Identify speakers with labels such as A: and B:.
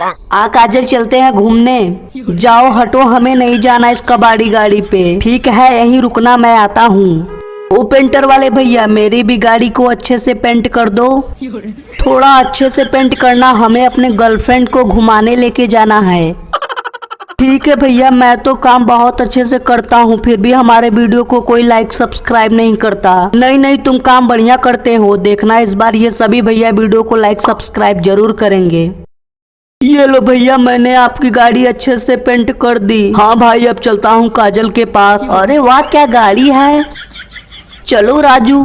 A: आ काजल चलते हैं घूमने। जाओ हटो, हमें नहीं जाना इस कबाड़ी गाड़ी पे। ठीक है यहीं रुकना, मैं आता हूँ। ओ पेंटर वाले भैया, मेरी भी गाड़ी को अच्छे से पेंट कर दो। थोड़ा अच्छे से पेंट करना, हमें अपने गर्लफ्रेंड को घुमाने लेके जाना है। ठीक है भैया, मैं तो काम बहुत अच्छे से करता हूँ, फिर भी हमारे वीडियो को कोई लाइक सब्सक्राइब नहीं करता। नहीं नहीं, तुम काम बढ़िया करते हो, देखना इस बार ये सभी भैया वीडियो को लाइक सब्सक्राइब जरूर करेंगे। ये लो भैया, मैंने आपकी गाड़ी अच्छे से पेंट कर दी। हाँ भाई, अब चलता हूँ काजल के पास। अरे वाह, क्या गाड़ी है। चलो राजू।